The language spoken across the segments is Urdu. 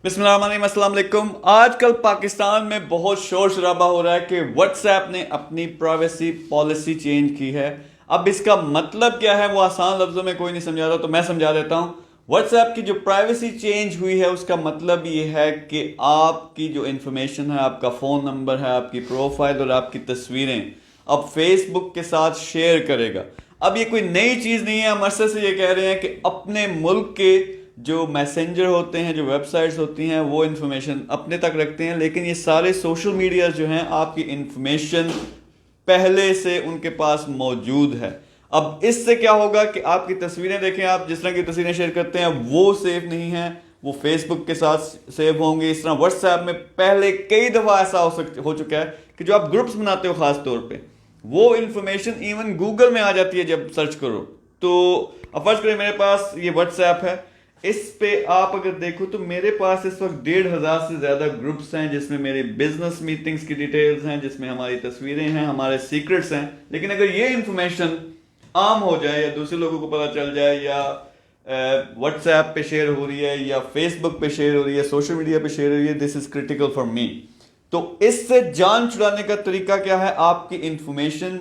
بسم اللہ الرحمن الرحیم، السلام علیکم۔ آج کل پاکستان میں بہت شور شرابہ ہو رہا ہے کہ واٹس ایپ نے اپنی پرائیویسی پالیسی چینج کی ہے۔ اب اس کا مطلب کیا ہے وہ آسان لفظوں میں کوئی نہیں سمجھا رہا، تو میں سمجھا دیتا ہوں۔ واٹس ایپ کی جو پرائیویسی چینج ہوئی ہے اس کا مطلب یہ ہے کہ آپ کی جو انفارمیشن ہے، آپ کا فون نمبر ہے، آپ کی پروفائل اور آپ کی تصویریں اب فیس بک کے ساتھ شیئر کرے گا۔ اب یہ کوئی نئی چیز نہیں ہے، ہم عرصے سے یہ کہہ رہے ہیں کہ اپنے ملک کے جو میسنجر ہوتے ہیں، جو ویب سائٹس ہوتی ہیں، وہ انفارمیشن اپنے تک رکھتے ہیں، لیکن یہ سارے سوشل میڈیا جو ہیں آپ کی انفارمیشن پہلے سے ان کے پاس موجود ہے۔ اب اس سے کیا ہوگا کہ آپ کی تصویریں دیکھیں، آپ جس طرح کی تصویریں شیئر کرتے ہیں وہ سیف نہیں ہیں، وہ فیس بک کے ساتھ سیو ہوں گے۔ اس طرح واٹس ایپ میں پہلے کئی دفعہ ایسا ہو چکا ہے کہ جو آپ گروپس بناتے ہو خاص طور پہ، وہ انفارمیشن ایون گوگل میں آ جاتی ہے جب سرچ کرو۔ تو اب فرض کریں میرے پاس یہ واٹس ایپ ہے، اس پہ آپ اگر دیکھو تو میرے پاس اس وقت 1500 سے زیادہ گروپس ہیں، جس میں میری بزنس میٹنگز کی ڈیٹیلز ہیں، جس میں ہماری تصویریں ہیں، ہمارے سیکرٹس ہیں۔ لیکن اگر یہ انفارمیشن عام ہو جائے یا دوسرے لوگوں کو پتہ چل جائے، یا واٹس ایپ پہ شیئر ہو رہی ہے یا فیس بک پہ شیئر ہو رہی ہے، سوشل میڈیا پہ شیئر ہو رہی ہے، دس از کریٹیکل فار می۔ تو اس سے جان چھڑانے کا طریقہ کیا ہے؟ آپ کی انفارمیشن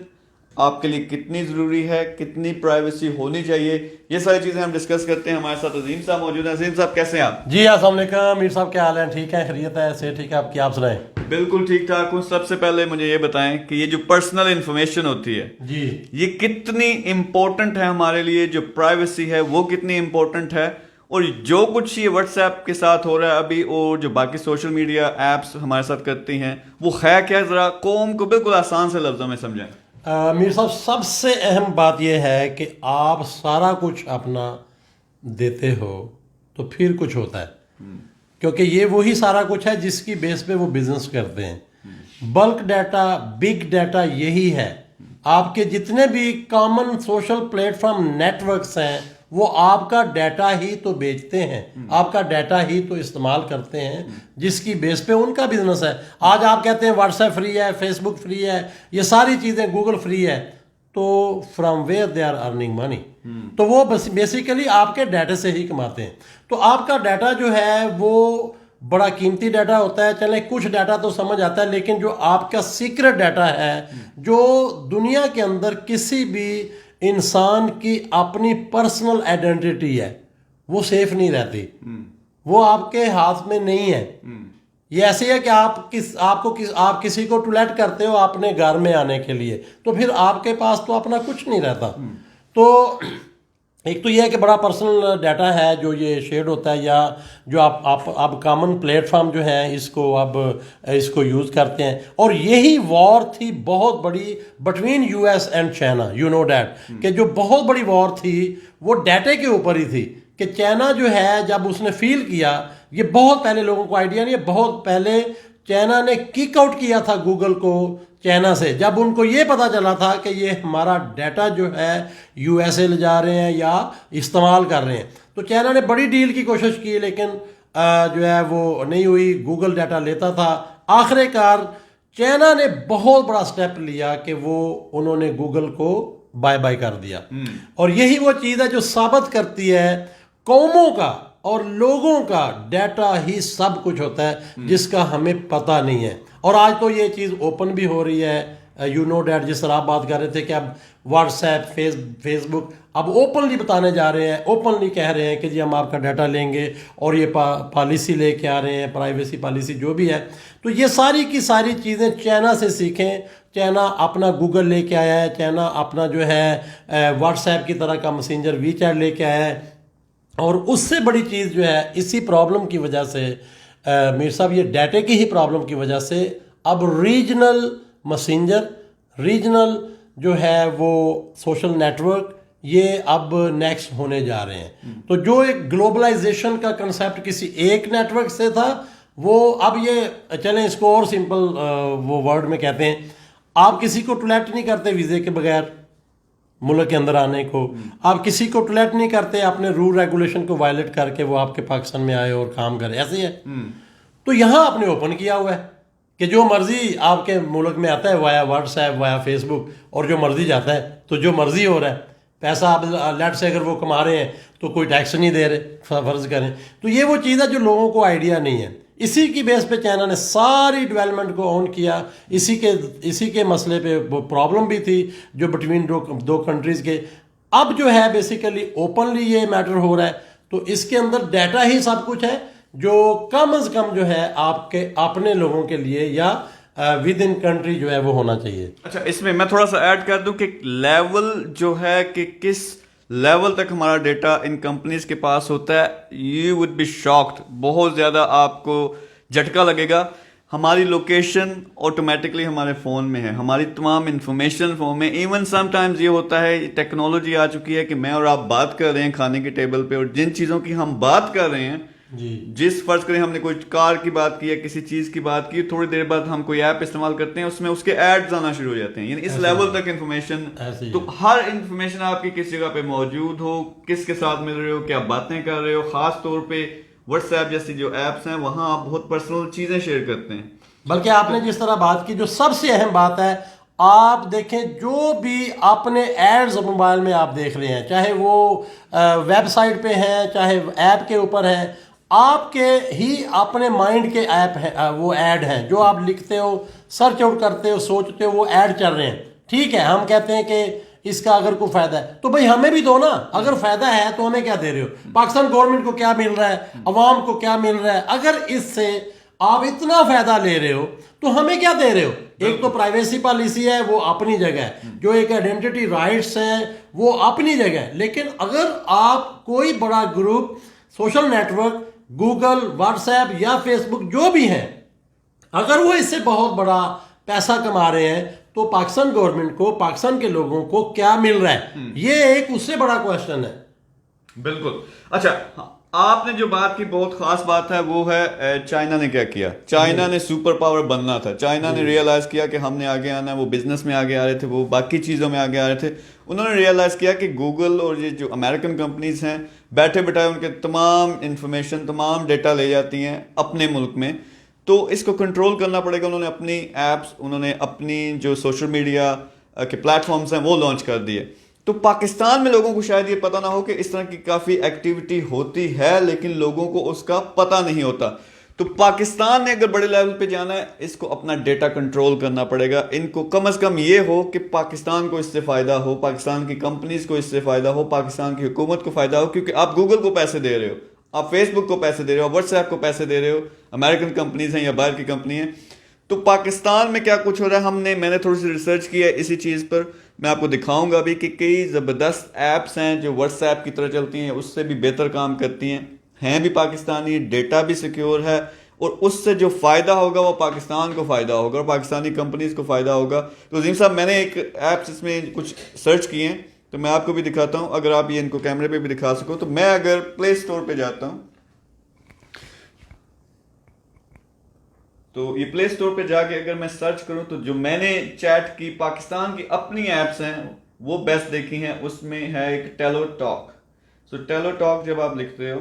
آپ کے لیے کتنی ضروری ہے، کتنی پرائیویسی ہونی چاہیے، یہ ساری چیزیں ہم ڈسکس کرتے ہیں۔ ہمارے ساتھ عظیم صاحب موجود ہیں۔ عظیم صاحب کیسے ہیں آپ؟ جی السلام علیکم میر صاحب، کیا حال ہے؟ ٹھیک ہے، خیریت ہے، سے ٹھیک ہے؟ آپ سنائیں؟ بالکل ٹھیک ٹھاک ہوں۔ سب سے پہلے مجھے یہ بتائیں کہ یہ جو پرسنل انفارمیشن ہوتی ہے جی یہ کتنی امپورٹنٹ ہے ہمارے لیے، جو پرائیویسی ہے وہ کتنی امپورٹنٹ ہے، اور جو کچھ یہ واٹس ایپ کے ساتھ ہو رہا ہے ابھی، اور جو باقی سوشل میڈیا ایپس ہمارے ساتھ کرتی ہیں، وہ ہے کیا؟ ذرا قوم کو بالکل آسان سے لفظوں میں سمجھائیں۔ میر صاحب، سب سے اہم بات یہ ہے کہ آپ سارا کچھ اپنا دیتے ہو تو پھر کچھ ہوتا ہے، کیونکہ یہ وہی سارا کچھ ہے جس کی بیس پہ وہ بزنس کرتے ہیں۔ بلک ڈیٹا، بگ ڈیٹا یہی ہے۔ آپ کے جتنے بھی common social platform networks ہیں وہ آپ کا ڈیٹا ہی تو بیچتے ہیں، آپ کا ڈیٹا ہی تو استعمال کرتے ہیں، جس کی بیس پہ ان کا بزنس ہے۔ آج آپ کہتے ہیں واٹس ایپ فری ہے، فیس بک فری ہے، یہ ساری چیزیں گوگل فری ہے، تو from where they are earning money, تو وہ بیسیکلی آپ کے ڈیٹا سے ہی کماتے ہیں۔ تو آپ کا ڈیٹا جو ہے وہ بڑا قیمتی ڈیٹا ہوتا ہے۔ چلیں کچھ ڈیٹا تو سمجھ آتا ہے، لیکن جو آپ کا سیکرٹ ڈیٹا ہے، جو دنیا کے اندر کسی بھی انسان کی اپنی پرسنل آئیڈینٹی ہے، وہ سیف نہیں رہتی، وہ آپ کے ہاتھ میں نہیں ہے۔ یہ ایسے ہے کہ آپ کسی کو ٹولیٹ کرتے ہو اپنے گھر میں آنے کے لیے، تو پھر آپ کے پاس تو اپنا کچھ نہیں رہتا۔ تو ایک تو یہ ہے کہ بڑا پرسنل ڈیٹا ہے جو یہ شیئر ہوتا ہے، یا جو آپ کامن پلیٹ فارم جو ہیں اس کو یوز کرتے ہیں۔ اور یہی وار تھی بہت بڑی between U S and China, you know that, کہ جو بہت بڑی وار تھی وہ ڈیٹے کے اوپر ہی تھی، کہ چائنا جو ہے جب اس نے فیل کیا، یہ بہت پہلے لوگوں کو آئیڈیا نہیں ہے، بہت پہلے چائنا نے کک آؤٹ کیا تھا گوگل کو چائنا سے، جب ان کو یہ پتا چلا تھا کہ یہ ہمارا ڈیٹا جو ہے یو ایس اے لے جا رہے ہیں یا استعمال کر رہے ہیں۔ تو چائنا نے بڑی ڈیل کی کوشش کی، لیکن جو ہے وہ نہیں ہوئی، گوگل ڈیٹا لیتا تھا۔ آخر کار چائنا نے بہت بڑا سٹیپ لیا کہ انہوں نے گوگل کو بائے بائے کر دیا۔ اور یہی وہ چیز ہے جو ثابت کرتی ہے قوموں کا اور لوگوں کا ڈیٹا ہی سب کچھ ہوتا ہے، جس کا ہمیں پتہ نہیں ہے۔ اور آج تو یہ چیز اوپن بھی ہو رہی ہے، یو نو ڈیٹ، جس طرح آپ بات کر رہے تھے کہ اب واٹس ایپ، فیس بک اب اوپنلی بتانے جا رہے ہیں، اوپنلی کہہ رہے ہیں کہ جی ہم آپ کا ڈیٹا لیں گے، اور یہ پالیسی لے کے آ رہے ہیں، پرائیویسی پالیسی جو بھی ہے۔ تو یہ ساری کی ساری چیزیں چائنا سے سیکھیں۔ چائنا اپنا گوگل لے کے آیا ہے، چائنا اپنا جو ہے واٹس ایپ کی طرح کا میسنجر وی چیٹ لے کے آیا ہے۔ اور اس سے بڑی چیز جو ہے اسی پرابلم کی وجہ سے میر صاحب، یہ ڈیٹے کی ہی پرابلم کی وجہ سے اب ریجنل میسنجر، ریجنل جو ہے وہ سوشل نیٹ ورک، یہ اب نیکسٹ ہونے جا رہے ہیں۔ تو جو ایک گلوبلائزیشن کا کنسیپٹ کسی ایک نیٹ ورک سے تھا، وہ اب یہ چلیں اس کو اور سمپل وہ ورڈ میں کہتے ہیں، آپ کسی کو ٹولیٹ نہیں کرتے ویزے کے بغیر ملک کے اندر آنے کو، آپ کسی کو ٹولیٹ نہیں کرتے اپنے رول ریگولیشن کو وائلیٹ کر کے وہ آپ کے پاکستان میں آئے اور کام کرے، ایسے ہی ہے۔ تو یہاں آپ نے اوپن کیا ہوا ہے کہ جو مرضی آپ کے ملک میں آتا ہے وایا واٹس ایپ، وایا فیس بک، اور جو مرضی جاتا ہے، تو جو مرضی ہو رہا ہے۔ پیسہ آپ لیٹ سے اگر وہ کما رہے ہیں تو کوئی ٹیکس نہیں دے رہے فرض کریں. تو یہ وہ چیز ہے جو لوگوں کو آئیڈیا نہیں ہے. اسی کی بیس پہ چائنا نے ساری ڈیولپمنٹ کو آن کیا. اسی کے مسئلے پہ وہ پرابلم بھی تھی جو بٹوین دو کنٹریز کے. اب جو ہے بیسیکلی اوپنلی یہ میٹر ہو رہا ہے. تو اس کے اندر ڈیٹا ہی سب کچھ ہے جو کم از کم جو ہے آپ کے اپنے لوگوں کے لیے یا ود ان کنٹری جو ہے وہ ہونا چاہیے. اچھا اس میں میں تھوڑا سا ایڈ کر دوں کہ لیول جو ہے کہ کس لیول تک ہمارا ڈیٹا ان کمپنیز کے پاس ہوتا ہے. یو وڈ بی شاکڈ, بہت زیادہ آپ کو جھٹکا لگے گا. ہماری لوکیشن آٹومیٹکلی ہمارے فون میں ہے, ہماری تمام انفارمیشن فون میں. ایون سم ٹائمز یہ ہوتا ہے, ٹیکنالوجی آ چکی ہے کہ میں اور آپ بات کر رہے ہیں کھانے کے ٹیبل پہ, اور جن چیزوں کی ہم بات کر رہے ہیں جس فرض کریں ہم نے کوئی کار کی بات کی یا کسی چیز کی بات کی, تھوڑی دیر بعد ہم کوئی ایپ استعمال کرتے ہیں, اس میں اس کے ایڈز آنا شروع ہو جاتے ہیں. یعنی اس لیول تک انفارمیشن, تو ہر انفارمیشن آپ کی کس جگہ پہ موجود ہو, کس کے ساتھ مل رہے ہو, کیا باتیں کر رہے ہو. خاص طور پہ واٹس ایپ جیسی جو ایپس ہیں وہاں آپ بہت پرسنل چیزیں شیئر کرتے ہیں. بلکہ آپ نے جس طرح بات کی, جو سب سے اہم بات ہے, آپ دیکھیں جو بھی اپنے ایڈز موبائل میں آپ دیکھ رہے ہیں, چاہے وہ ویب سائٹ پہ ہیں چاہے ایپ کے اوپر ہیں, آپ کے ہی اپنے مائنڈ کے ایپ ہیں, وہ ایڈ ہیں جو آپ لکھتے ہو, سرچ آؤٹ کرتے ہو, سوچتے ہو, وہ ایڈ چل رہے ہیں. ٹھیک ہے, ہم کہتے ہیں کہ اس کا اگر کوئی فائدہ ہے تو بھائی ہمیں بھی دو نا. اگر فائدہ ہے تو ہمیں کیا دے رہے ہو؟ پاکستان گورنمنٹ کو کیا مل رہا ہے, عوام کو کیا مل رہا ہے؟ اگر اس سے آپ اتنا فائدہ لے رہے ہو تو ہمیں کیا دے رہے ہو؟ ایک تو پرائیویسی پالیسی ہے وہ اپنی جگہ ہے, جو ایک آئیڈینٹی رائٹس ہیں وہ اپنی جگہ ہے. لیکن اگر آپ کوئی بڑا group, social network, Google, what's app یا فیس بک جو بھی ہیں, اگر وہ اس سے بہت بڑا پیسہ کما رہے ہیں تو پاکستان گورنمنٹ کو, پاکستان کے لوگوں کو کیا مل رہا ہے؟ یہ ایک اس سے بڑا کوشچن ہے. بالکل. اچھا آپ نے جو بات کی بہت خاص بات ہے وہ ہے چائنا نے کیا کیا. چائنا نے سپر پاور بننا تھا. چائنا نے ریئلائز کیا کہ ہم نے آگے آنا ہے. وہ بزنس میں آگے آ رہے تھے, وہ باقی چیزوں میں آگے آ رہے تھے. انہوں نے ریئلائز کیا کہ گوگل اور یہ جو امریکن کمپنیز ہیں بیٹھے بٹھائے ان کے تمام انفارمیشن, تمام ڈیٹا لے جاتی ہیں اپنے ملک میں. تو اس کو کنٹرول کرنا پڑے گا. انہوں نے اپنی ایپس, انہوں نے اپنی جو سوشل میڈیا کے پلیٹ فارمز ہیں وہ لانچ کر دیے. تو پاکستان میں لوگوں کو شاید یہ پتہ نہ ہو کہ اس طرح کی کافی ایکٹیویٹی ہوتی ہے, لیکن لوگوں کو اس کا پتہ نہیں ہوتا. تو پاکستان نے اگر بڑے لیول پہ جانا ہے, اس کو اپنا ڈیٹا کنٹرول کرنا پڑے گا. ان کو کم از کم یہ ہو کہ پاکستان کو اس سے فائدہ ہو, پاکستان کی کمپنیز کو اس سے فائدہ ہو, پاکستان کی حکومت کو فائدہ ہو. کیونکہ آپ گوگل کو پیسے دے رہے ہو, آپ فیس بک کو پیسے دے رہے ہو, واٹس ایپ کو پیسے دے رہے ہو, امریکن کمپنیز ہیں یا باہر کی کمپنی ہیں. تو پاکستان میں کیا کچھ ہو رہا ہے, میں نے تھوڑی سی ریسرچ کی ہے اسی چیز پر. میں آپ کو دکھاؤں گا ابھی کہ کئی زبردست ایپس ہیں جو واٹس ایپ کی طرح چلتی ہیں, اس سے بھی بہتر کام کرتی ہیں بھی پاکستانی, ڈیٹا بھی سیکیور ہے, اور اس سے جو فائدہ ہوگا وہ پاکستان کو فائدہ ہوگا اور پاکستانی کمپنیز کو فائدہ ہوگا. تو عظیم صاحب میں نے ایک ایپس اس میں کچھ سرچ کیے ہیں تو میں آپ کو بھی دکھاتا ہوں, اگر آپ یہ ان کو کیمرے پہ بھی دکھا سکو. تو میں اگر پلے اسٹور پہ جاتا ہوں تو یہ پلے اسٹور پہ جا کے اگر میں سرچ کروں تو جو میں نے چیٹ کی پاکستان کی اپنی ایپس ہیں وہ بیسٹ دیکھی ہیں, اس میں ہے ایک ٹیلو ٹاک. سو ٹیلو ٹاک جب آپ لکھتے ہو,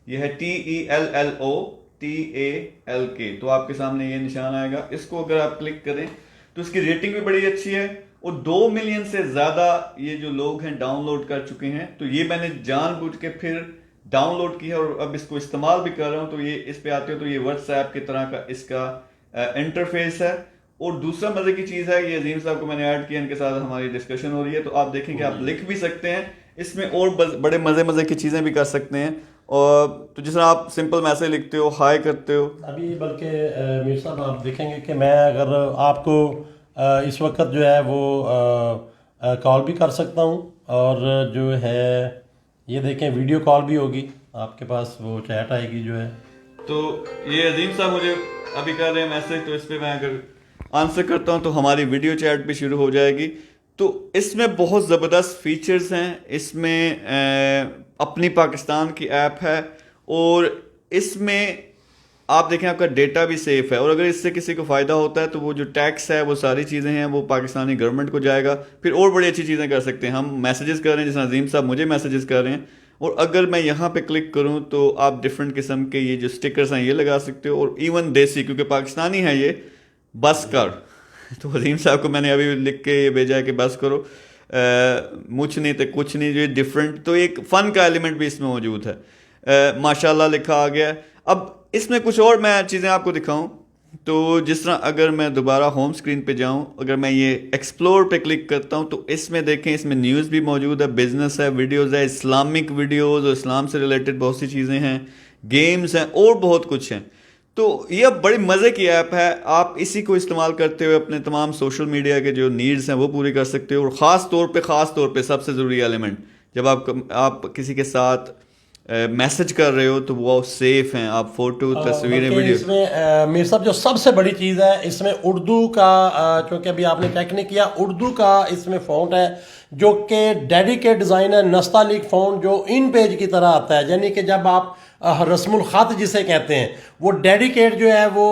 یہ ہے TELLOTALK, تو آپ کے سامنے یہ نشان آئے گا. اس کو اگر آپ کلک کریں تو اس کی ریٹنگ بھی بڑی اچھی ہے, اور 2 ملین سے زیادہ یہ جو لوگ ہیں ڈاؤن لوڈ کر چکے ہیں. تو یہ میں نے جان بوجھ کے پھر ڈاؤن لوڈ کی ہے اور اب اس کو استعمال بھی کر رہا ہوں. تو یہ اس پہ آتے ہو تو یہ واٹس ایپ کی طرح کا اس کا انٹرفیس ہے. اور دوسرا مزے کی چیز ہے, یہ عظیم صاحب کو میں نے ایڈ کیا, ان کے ساتھ ہماری ڈسکشن ہو رہی ہے, تو آپ دیکھیں کہ آپ لکھ بھی سکتے ہیں اس میں, اور بڑے مزے کی چیزیں بھی کر سکتے ہیں. اور تو جس طرح آپ سمپل میسج لکھتے ہو, ہائی کرتے ہو. ابھی بلکہ میر صاحب آپ دیکھیں گے کہ میں اگر آپ کو اس وقت جو ہے وہ کال بھی کر سکتا ہوں, اور جو ہے یہ دیکھیں ویڈیو کال بھی ہوگی, آپ کے پاس وہ چیٹ آئے گی جو ہے. تو یہ عظیم صاحب مجھے ابھی کر رہے ہیں میسج, تو اس پہ میں اگر آنسر کرتا ہوں تو ہماری ویڈیو چیٹ بھی شروع ہو جائے گی. تو اس میں بہت زبردست فیچرز ہیں. اس میں اپنی پاکستان کی ایپ ہے, اور اس میں آپ دیکھیں آپ کا ڈیٹا بھی سیف ہے, اور اگر اس سے کسی کو فائدہ ہوتا ہے تو وہ جو ٹیکس ہے وہ ساری چیزیں ہیں وہ پاکستانی گورنمنٹ کو جائے گا. پھر اور بڑی اچھی چیزیں کر سکتے ہیں. ہم میسیجز کر رہے ہیں, جس طرح عظیم صاحب مجھے میسیجز کر رہے ہیں, اور اگر میں یہاں پہ کلک کروں تو آپ ڈفرینٹ قسم کے یہ جو سٹکرز ہیں یہ لگا سکتے ہو, اور ایون دیسی, کیونکہ پاکستانی ہے یہ, بس کر. تو عظیم صاحب کو میں نے ابھی لکھ کے یہ بھیجا ہے کہ بس کرو. مجھ نہیں تو کچھ نہیں جو ڈفرینٹ, تو ایک فن کا ایلیمنٹ بھی اس میں موجود ہے. ماشاء اللہ لکھا آ گیا ہے. اب اس میں کچھ اور میں چیزیں آپ کو دکھاؤں تو جس طرح اگر میں دوبارہ ہوم اسکرین پہ جاؤں, اگر میں یہ ایکسپلور پہ کلک کرتا ہوں تو اس میں دیکھیں اس میں نیوز بھی موجود ہے, بزنس ہے, ویڈیوز ہے, اسلامک ویڈیوز اور اسلام سے ریلیٹڈ بہت سی چیزیں ہیں, گیمز ہیں اور بہت کچھ ہیں. تو یہ بڑی مزے کی ایپ ہے. آپ اسی کو استعمال کرتے ہوئے اپنے تمام سوشل میڈیا کے جو نیڈز ہیں وہ پوری کر سکتے ہو. اور خاص طور پہ سب سے ضروری ایلیمنٹ, جب آپ کسی کے ساتھ میسج کر رہے ہو تو وہ سیف ہیں, آپ فوٹو, تصویریں, ویڈیو. اس میں میر صاحب جو سب سے بڑی چیز ہے اس میں اردو کا, چونکہ ابھی آپ نے چیک نہیں کیا, اردو کا اس میں فونٹ ہے جو کہ ڈیڈیکیٹ ڈیزائن ہے, نستعلیق فونٹ جو ان پیج کی طرح آتا ہے. یعنی کہ جب آپ رسم الخط جسے کہتے ہیں, وہ ڈیڈیکیٹ جو ہے وہ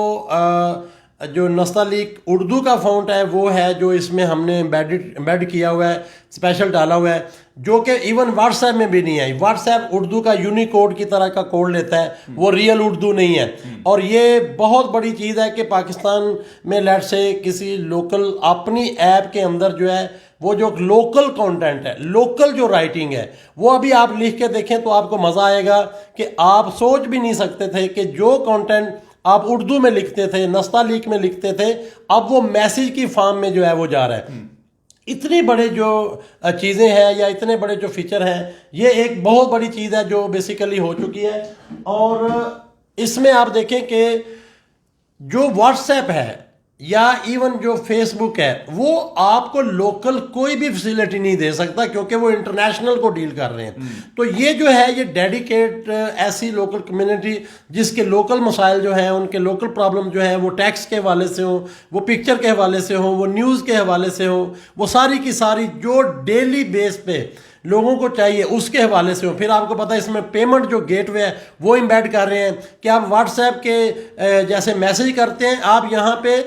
جو نستعلیق اردو کا فونٹ ہے وہ ہے جو اس میں ہم نے امبیڈ کیا ہوا ہے, اسپیشل ڈالا ہوا ہے, جو کہ ایون واٹس ایپ میں بھی نہیں ہے. واٹس ایپ اردو کا یونیکوڈ کی طرح کا کوڈ لیتا ہے, وہ ریئل اردو نہیں ہے. اور یہ بہت بڑی چیز ہے کہ پاکستان میں لیٹ سے کسی لوکل اپنی ایپ کے اندر جو ہے وہ جو لوکل کانٹینٹ ہے, لوکل جو رائٹنگ ہے وہ ابھی آپ لکھ کے دیکھیں تو آپ کو مزہ آئے گا کہ آپ سوچ بھی نہیں سکتے تھے کہ جو کانٹینٹ آپ اردو میں لکھتے تھے, نستعلیق میں لکھتے تھے, اب وہ میسیج کی فارم میں جو ہے وہ جا رہا ہے. اتنی بڑے جو چیزیں ہیں یا اتنے بڑے جو فیچر ہیں, یہ ایک بہت بڑی چیز ہے جو بیسیکلی ہو چکی ہے. اور اس میں آپ دیکھیں کہ جو واٹس ایپ ہے یا ایون جو فیس بک ہے وہ آپ کو لوکل کوئی بھی فیسلٹی نہیں دے سکتا کیونکہ وہ انٹرنیشنل کو ڈیل کر رہے ہیں. تو یہ جو ہے یہ ڈیڈیکیٹ ایسی لوکل کمیونٹی جس کے لوکل مسائل جو ہیں, ان کے لوکل پرابلم جو ہیں, وہ ٹیکس کے حوالے سے ہوں, وہ پکچر کے حوالے سے ہوں, وہ نیوز کے حوالے سے ہوں, وہ ساری کی ساری جو ڈیلی بیس پہ لوگوں کو چاہیے اس کے حوالے سے ہو. پھر آپ کو پتہ ہے اس میں پیمنٹ جو گیٹ وے ہے وہ امبیڈ کر رہے ہیں کہ آپ واٹس ایپ کے جیسے میسج کرتے ہیں, آپ یہاں پہ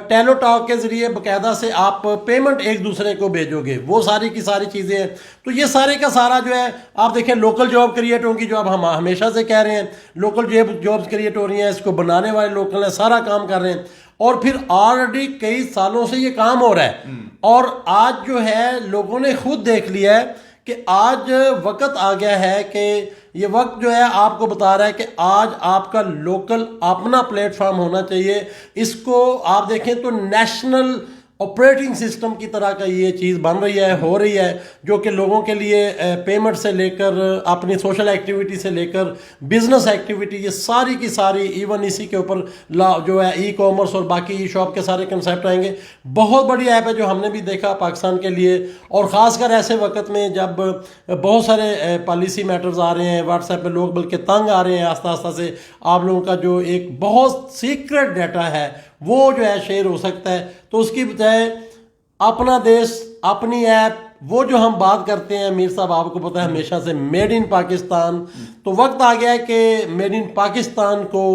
ٹیلو ٹاک کے ذریعے باقاعدہ سے آپ پیمنٹ ایک دوسرے کو بھیجو گے. وہ ساری کی ساری چیزیں ہیں. تو یہ سارے کا سارا جو ہے آپ دیکھیں لوکل جاب کریٹ ہوں گی, جو اب ہم ہمیشہ سے کہہ رہے ہیں لوکل جابس کریٹ ہو رہی ہیں, اس کو بنانے والے لوکل ہیں, سارا کام کر رہے ہیں. اور پھر آلریڈی کئی سالوں سے یہ کام ہو رہا ہے. اور آج جو ہے لوگوں نے خود دیکھ لیا ہے کہ آج وقت آ گیا ہے کہ یہ وقت جو ہے آپ کو بتا رہا ہے کہ آج آپ کا لوکل اپنا پلیٹ فارم ہونا چاہیے. اس کو آپ دیکھیں تو نیشنل آپریٹنگ سسٹم کی طرح کا یہ چیز بن رہی ہے, ہو رہی ہے, جو کہ لوگوں کے لیے پیمنٹ سے لے کر اپنی سوشل ایکٹیویٹی سے لے کر بزنس ایکٹیویٹی, یہ ساری کی ساری ایون اسی کے اوپر جو ہے ای کامرس اور باقی ای شاپ کے سارے کنسیپٹ آئیں گے. بہت بڑی ایپ ہے جو ہم نے بھی دیکھا پاکستان کے لیے, اور خاص کر ایسے وقت میں جب بہت سارے پالیسی میٹرز آ رہے ہیں واٹس ایپ پہ, لوگ بلکہ تنگ آ رہے ہیں آہستہ آہستہ سے. آپ لوگوں کا جو ایک بہت سیکرٹ ڈیٹا ہے وہ جو ہے شیئر ہو سکتا ہے. تو اس کی بجائے اپنا دیش, اپنی ایپ, وہ جو ہم بات کرتے ہیں میر صاحب آپ کو پتہ ہے ہمیشہ سے میڈ ان پاکستان, تو وقت آ گیا ہے کہ میڈ ان پاکستان کو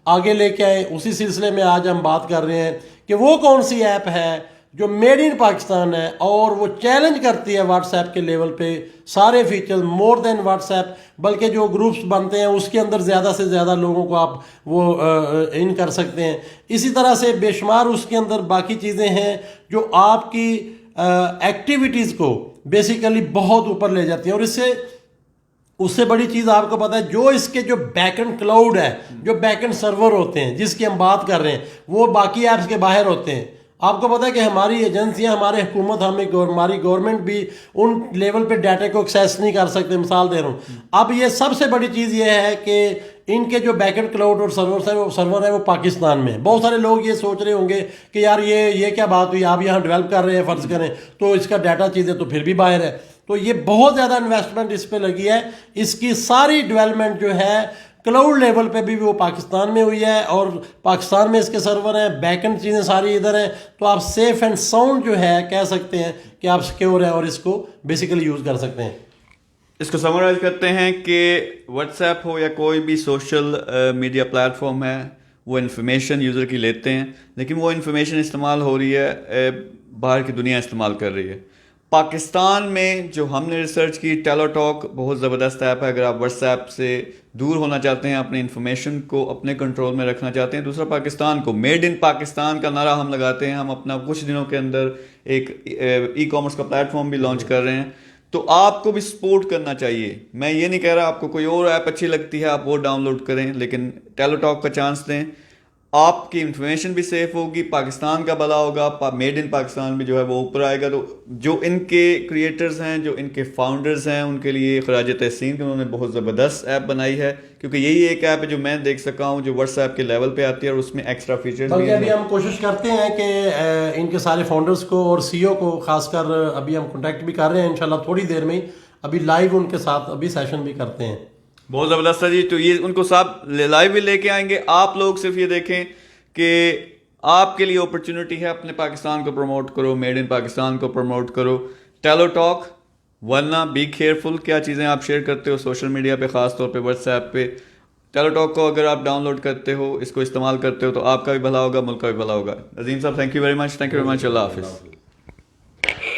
آگے لے کے آئیں. اسی سلسلے میں آج ہم بات کر رہے ہیں کہ وہ کون سی ایپ ہے جو میڈ ان پاکستان ہے اور وہ چیلنج کرتی ہے واٹس ایپ کے لیول پہ سارے فیچرز مور دین واٹس ایپ, بلکہ جو گروپس بنتے ہیں اس کے اندر زیادہ سے زیادہ لوگوں کو آپ وہ ان کر سکتے ہیں. اسی طرح سے بے شمار اس کے اندر باقی چیزیں ہیں جو آپ کی ایکٹیویٹیز کو بیسیکلی بہت اوپر لے جاتی ہیں. اور اس سے بڑی چیز آپ کو پتہ ہے جو اس کے جو بیک اینڈ کلاؤڈ ہے, جو بیک اینڈ سرور ہوتے ہیں جس کی ہم بات کر رہے ہیں, وہ باقی ایپس کے باہر ہوتے ہیں. آپ کو پتہ ہے کہ ہماری ایجنسیاں, ہماری حکومت, ہماری گورنمنٹ بھی ان لیول پہ ڈیٹا کو ایکسیس نہیں کر سکتے. مثال دے رہا ہوں, اب یہ سب سے بڑی چیز یہ ہے کہ ان کے جو بیک اینڈ کلاؤڈ اور سرور ہے وہ پاکستان میں. بہت سارے لوگ یہ سوچ رہے ہوں گے کہ یار یہ کیا بات ہوئی, آپ یہاں ڈیولپ کر رہے ہیں فرض کریں, تو اس کا ڈیٹا چیزیں تو پھر بھی باہر ہے. تو یہ بہت زیادہ انویسٹمنٹ اس پہ لگی ہے. اس کی ساری ڈیولپمنٹ جو ہے کلاؤڈ لیول پہ بھی وہ پاکستان میں ہوئی ہے, اور پاکستان میں اس کے سرور ہیں, بیک اینڈ چیزیں ساری ادھر ہیں. تو آپ سیف اینڈ ساؤنڈ جو ہے کہہ سکتے ہیں کہ آپ سیکیور ہیں اور اس کو بیسیکلی یوز کر سکتے ہیں. اس کو سمرائز کرتے ہیں کہ واٹس ایپ ہو یا کوئی بھی سوشل میڈیا پلیٹ فارم ہے, وہ انفارمیشن یوزر کی لیتے ہیں, لیکن وہ انفارمیشن استعمال ہو رہی ہے باہر کی دنیا استعمال کر رہی ہے. پاکستان میں جو ہم نے ریسرچ کی، ٹیلو ٹاک بہت زبردست ایپ ہے اگر آپ واٹس ایپ سے دور ہونا چاہتے ہیں، اپنی انفارمیشن کو اپنے کنٹرول میں رکھنا چاہتے ہیں۔ دوسرا، پاکستان کو میڈ ان پاکستان کا نعرہ ہم لگاتے ہیں، ہم اپنا کچھ دنوں کے اندر ایک ای کامرس کا پلیٹ فارم بھی لانچ کر رہے ہیں، تو آپ کو بھی سپورٹ کرنا چاہیے۔ میں یہ نہیں کہہ رہا آپ کو کوئی اور ایپ اچھی لگتی ہے آپ وہ ڈاؤن لوڈ کریں، لیکن ٹیلو ٹاک کا چانس دیں، آپ کی انفارمیشن بھی سیف ہوگی، پاکستان کا بھلا ہوگا، میڈ ان پاکستان بھی جو ہے وہ اوپر آئے گا۔ تو جو ان کے کریٹرز ہیں، جو ان کے فاؤنڈرز ہیں، ان کے لیے خراج تحسین کہ انہوں نے بہت زبردست ایپ بنائی ہے، کیونکہ یہی ایک ایپ ہے جو میں دیکھ سکا ہوں جو واٹس ایپ کے لیول پہ آتی ہے اور اس میں ایکسٹرا فیچرز بھی ہیں۔ ابھی ہم کوشش کرتے ہیں کہ ان کے سارے فاؤنڈرز کو اور سی او کو خاص کر ابھی ہم کانٹیکٹ بھی کر رہے ہیں، انشاءاللہ تھوڑی دیر میں ہی ابھی لائیو ان کے ساتھ ابھی سیشن بھی کرتے ہیں۔ بہت زبردست ہے جی، تو یہ ان کو سب لائیو بھی لے کے آئیں گے۔ آپ لوگ صرف یہ دیکھیں کہ آپ کے لیے اپرچونٹی ہے، اپنے پاکستان کو پروموٹ کرو، میڈ ان پاکستان کو پروموٹ کرو، ٹیلو ٹاک۔ ورنہ بی کیئرفل کیا چیزیں آپ شیئر کرتے ہو سوشل میڈیا پہ، خاص طور پہ واٹس ایپ پہ۔ ٹیلو ٹاک کو اگر آپ ڈاؤن لوڈ کرتے ہو، اس کو استعمال کرتے ہو، تو آپ کا بھی بھلا ہوگا، ملک کا بھی بھلا ہوگا۔ Azeem sahab, thank you very much, thank you very much, Allah حافظ۔